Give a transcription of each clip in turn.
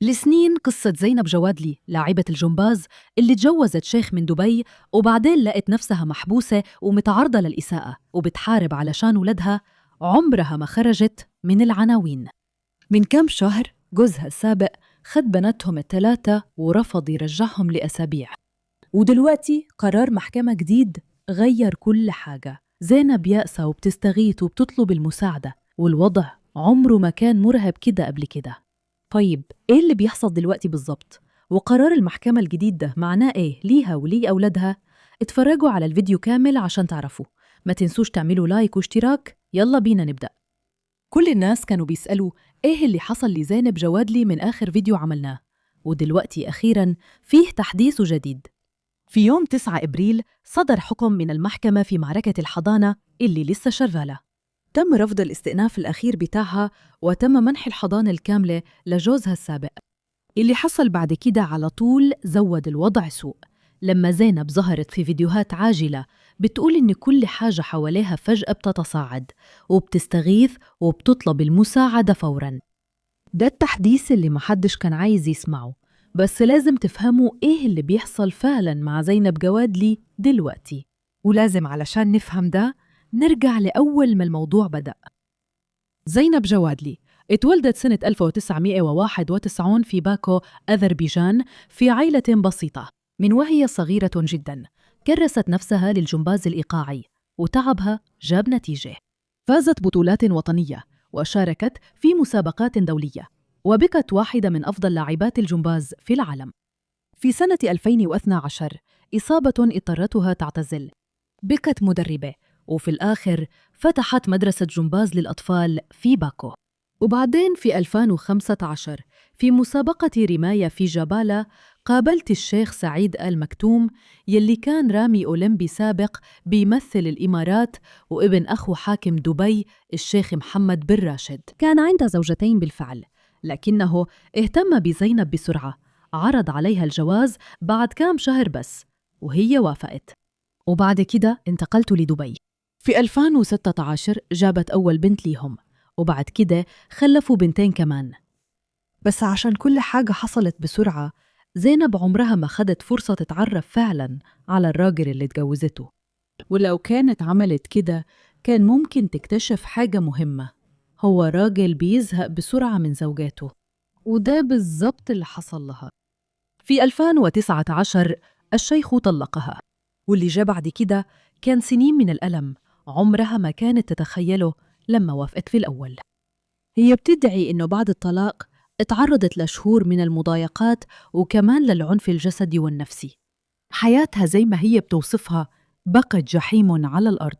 لسنين قصة زينب جوادلي لاعبة الجمباز اللي تجوزت شيخ من دبي وبعدين لقت نفسها محبوسة ومتعرضة للإساءة وبتحارب علشان ولدها، عمرها ما خرجت من العناوين. من كام شهر جوزها السابق خد بناتهم الثلاثة ورفض يرجعهم لأسابيع، ودلوقتي قرار محكمة جديد غير كل حاجة. زينب يائسة وبتستغيث وبتطلب المساعدة، والوضع عمره ما كان مرعب كده قبل كده. طيب إيه اللي بيحصل دلوقتي بالظبط؟ وقرار المحكمة الجديد ده معناه إيه ليها ولي أولادها؟ اتفرجوا على الفيديو كامل عشان تعرفوا. ما تنسوش تعملوا لايك واشتراك. يلا بينا نبدأ. كل الناس كانوا بيسألوا إيه اللي حصل لزينب جوادلي من آخر فيديو عملناه، ودلوقتي أخيراً فيه تحديث جديد. في يوم 9 إبريل صدر حكم من المحكمة في معركة الحضانة اللي لسه شغالة. تم رفض الاستئناف الأخير بتاعها وتم منح الحضانة الكاملة لجوزها السابق. اللي حصل بعد كده على طول زود الوضع سوء، لما زينب ظهرت في فيديوهات عاجلة بتقول إن كل حاجة حواليها فجأة بتتصاعد وبتستغيث وبتطلب المساعدة فوراً. ده التحديث اللي محدش كان عايز يسمعه، بس لازم تفهموا إيه اللي بيحصل فعلاً مع زينب جوادلي دلوقتي. ولازم علشان نفهم ده نرجع لأول ما الموضوع بدأ. زينب جوادلي اتولدت سنة 1991 في باكو، أذربيجان، في عائلة بسيطة. من وهي صغيرة جداً كرست نفسها للجمباز الإيقاعي، وتعبها جاب نتيجة. فازت بطولات وطنية وشاركت في مسابقات دولية، وبقت واحدة من أفضل لاعبات الجمباز في العالم. في سنة 2012 إصابة اضطرتها تعتزل، بقت مدربة، وفي الآخر فتحت مدرسة جمباز للأطفال في باكو. وبعدين في 2015 في مسابقة رماية في جبالة قابلت الشيخ سعيد آل مكتوم، يلي كان رامي أولمبي سابق بيمثل الإمارات، وابن أخو حاكم دبي الشيخ محمد بن راشد. كان عنده زوجتين بالفعل، لكنه اهتم بزينب بسرعة، عرض عليها الجواز بعد كام شهر بس، وهي وافقت. وبعد كده انتقلت لدبي. في 2016 جابت أول بنت ليهم، وبعد كده خلفوا بنتين كمان. بس عشان كل حاجة حصلت بسرعة، زينب عمرها ما خدت فرصة تتعرف فعلاً على الراجل اللي اتجوزته. ولو كانت عملت كده كان ممكن تكتشف حاجة مهمة: هو راجل بيزهق بسرعة من زوجاته، وده بالظبط اللي حصل لها. في 2019 الشيخ طلقها، واللي جاء بعد كده كان سنين من الألم عمرها ما كانت تتخيله لما وافقت في الأول. هي بتدعي إنه بعد الطلاق اتعرضت لشهور من المضايقات وكمان للعنف الجسدي والنفسي. حياتها زي ما هي بتوصفها بقت جحيم على الأرض.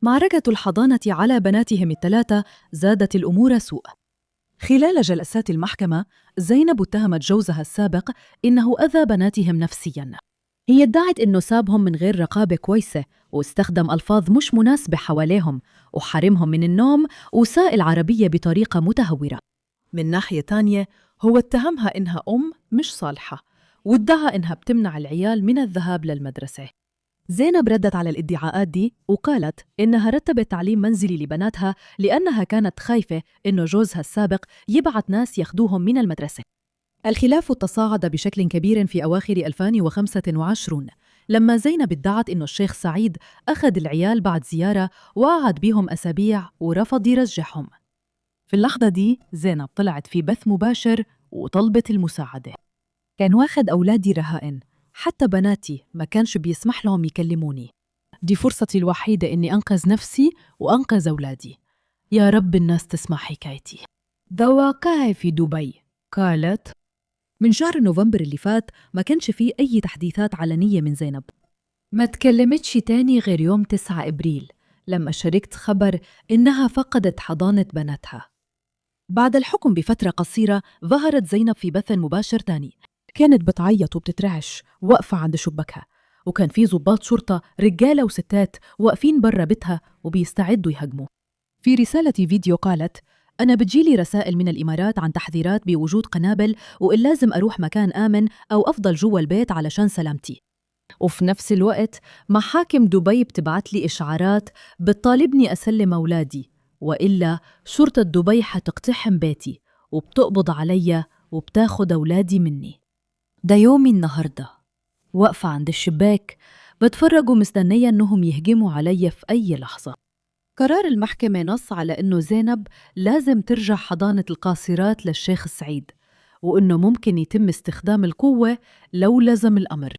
معركة الحضانة على بناتهم الثلاثة زادت الأمور سوء. خلال جلسات المحكمة زينب اتهمت جوزها السابق إنه أذى بناتهم نفسياً. هي ادعت إنه سابهم من غير رقابة كويسة، واستخدم ألفاظ مش مناسبة حواليهم، وحرمهم من النوم، وساء العربية بطريقة متهورة. من ناحية تانية هو اتهمها إنها مش صالحة، وادعى إنها بتمنع العيال من الذهاب للمدرسة. زينب ردت على الادعاءات دي وقالت إنها رتبت تعليم منزلي لبناتها لأنها كانت خايفة إنه جوزها السابق يبعت ناس ياخدوهم من المدرسة. الخلاف تصاعد بشكل كبير في أواخر 2025 لما زينب ادعت إنه الشيخ سعيد أخذ العيال بعد زيارة وقعد بيهم أسابيع ورفض يرجعهم. في اللحظة دي زينب طلعت في بث مباشر وطلبت المساعدة. كان واخد أولادي رهائن، حتى بناتي ما كانش بيسمح لهم يكلموني. دي فرصتي الوحيدة إني أنقذ نفسي وأنقذ أولادي. يا رب الناس تسمع حكايتي. ده واقعي في دبي. قالت من شهر نوفمبر اللي فات ما كانش فيه أي تحديثات علنية من زينب. ما تكلمتش تاني غير يوم 9 إبريل لما شاركت خبر إنها فقدت حضانة بناتها. بعد الحكم بفترة قصيرة ظهرت زينب في بث مباشر تاني، كانت بتعيط وبتترعش واقفة عند شباكها، وكان في ضباط شرطة رجالة وستات واقفين برا بيتها وبيستعدوا يهجموا. في رسالة فيديو قالت: أنا بتجيلي رسائل من الإمارات عن تحذيرات بوجود قنابل، وإن لازم أروح مكان آمن أو أفضل جوا البيت علشان سلامتي. وفي نفس الوقت محاكم دبي بتبعت لي إشعارات بتطالبني أسلم أولادي، وإلا شرطة دبي حتقتحم بيتي وبتقبض علي وبتاخد أولادي مني. ده يومي النهاردة، واقفة عند الشباك بتفرج ومستنية إنهم يهجموا علي في أي لحظة. قرار المحكمة نص على إنه زينب لازم ترجع حضانة القاصرات للشيخ سعيد، وإنه ممكن يتم استخدام القوة لو لزم الأمر.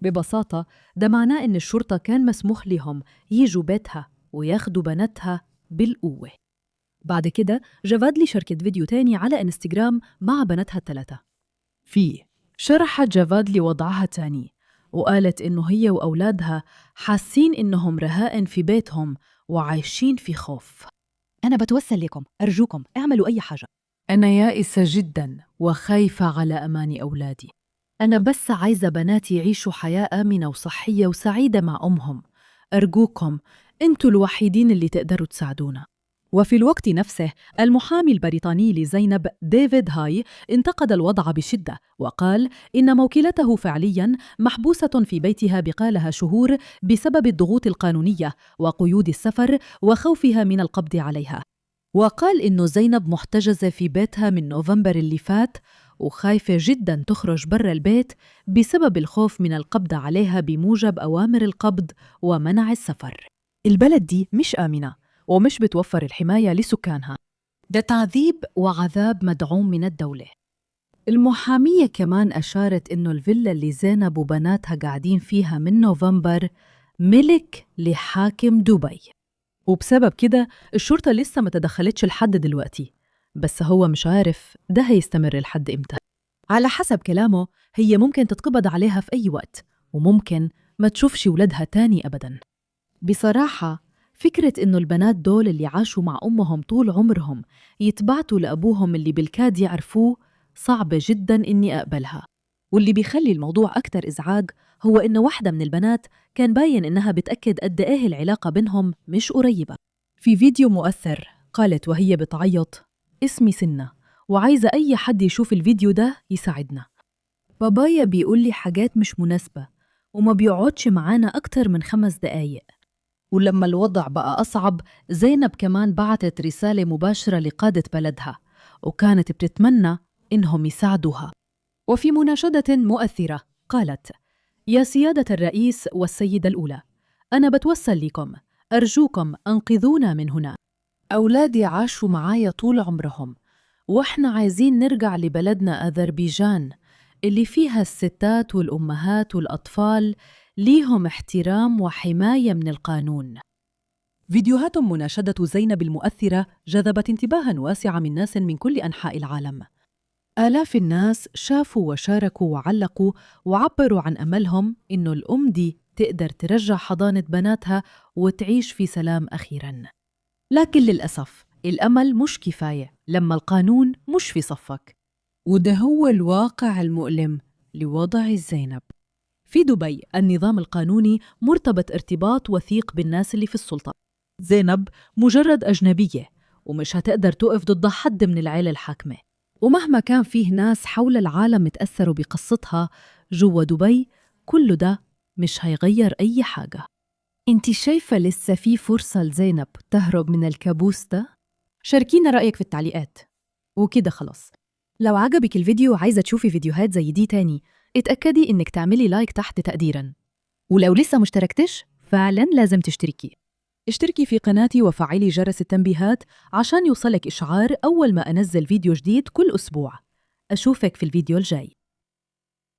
ببساطة ده معناه إن الشرطة كان مسموح لهم يجوا بيتها وياخدوا بناتها بالقوة. بعد كده جافادلي شاركت فيديو تاني على انستغرام مع بناتها الثلاثة. فيه شرحت جافادلي وضعها تاني وقالت إنه هي وأولادها حاسين إنهم رهائن في بيتهم وعايشين في خوف. أنا بتوسل لكم، أرجوكم اعملوا أي حاجة. أنا يائسة جدا وخايفة على أمان أولادي. أنا بس عايزة بناتي يعيشوا حياة آمنة وصحية وسعيدة مع أمهم. أرجوكم أنتوا الوحيدين اللي تقدروا تساعدونا. وفي الوقت نفسه المحامي البريطاني لزينب ديفيد هاي انتقد الوضع بشدة وقال إن موكلته فعلياً محبوسة في بيتها بقالها شهور بسبب الضغوط القانونية وقيود السفر وخوفها من القبض عليها. وقال إنه زينب محتجزة في بيتها من نوفمبر اللي فات وخايفة جداً تخرج برا البيت بسبب الخوف من القبض عليها بموجب أوامر القبض ومنع السفر. البلد دي مش آمنة ومش بتوفر الحماية لسكانها. ده تعذيب وعذاب مدعوم من الدولة. المحامية كمان أشارت إنه الفيلا اللي زينب وبناتها قاعدين فيها من نوفمبر ملك لحاكم دبي، وبسبب كده الشرطة لسه ما تدخلتش لحد دلوقتي، بس هو مش عارف ده هيستمر لحد إمتى. على حسب كلامه هي ممكن تتقبض عليها في أي وقت وممكن ما تشوفش ولادها تاني أبداً. بصراحة فكرة إنه البنات دول اللي عاشوا مع أمهم طول عمرهم يتبعتوا لأبوهم اللي بالكاد يعرفوه صعبة جداً إني أقبلها. واللي بيخلي الموضوع أكتر إزعاج هو إنه واحدة من البنات كان باين إنها بتأكد قد إيه العلاقة بينهم مش قريبة. في فيديو مؤثر قالت وهي بتعيط: اسمي سنة وعايزة أي حد يشوف الفيديو ده يساعدنا. بابايا بيقول لي حاجات مش مناسبة وما بيقعدش معانا أكتر من 5 دقايق. ولما الوضع بقى أصعب زينب كمان بعتت رسالة مباشرة لقادة بلدها وكانت بتتمنى إنهم يساعدوها. وفي مناشدة مؤثرة قالت: يا سيادة الرئيس والسيدة الأولى، أنا بتوسل لكم، أرجوكم أنقذونا من هنا. أولادي عاشوا معايا طول عمرهم وإحنا عايزين نرجع لبلدنا أذربيجان اللي فيها الستات والأمهات والأطفال ليهم احترام وحماية من القانون. فيديوهات مناشدة زينب المؤثرة جذبت انتباهاً واسعاً من ناس من كل أنحاء العالم. آلاف الناس شافوا وشاركوا وعلقوا وعبروا عن أملهم إنه الأم دي تقدر ترجع حضانة بناتها وتعيش في سلام أخيراً. لكن للأسف الأمل مش كفاية لما القانون مش في صفك، وده هو الواقع المؤلم لوضع زينب. في دبي النظام القانوني مرتبط ارتباط وثيق بالناس اللي في السلطة. زينب مجرد أجنبية ومش هتقدر توقف ضد حد من العيلة الحاكمة، ومهما كان فيه ناس حول العالم تأثروا بقصتها جوا دبي كل ده مش هيغير أي حاجة. انتي شايفة لسه في فرصة لزينب تهرب من الكابوس ده؟ شاركينا رأيك في التعليقات. وكده خلاص، لو عجبك الفيديو وعايزة تشوفي فيديوهات زي دي تاني اتأكدي إنك تعملي لايك تحت تقديراً، ولو لسه مشتركتش فعلاً لازم تشتركي. اشتركي في قناتي وفعلي جرس التنبيهات عشان يوصلك إشعار أول ما أنزل فيديو جديد كل أسبوع. أشوفك في الفيديو الجاي.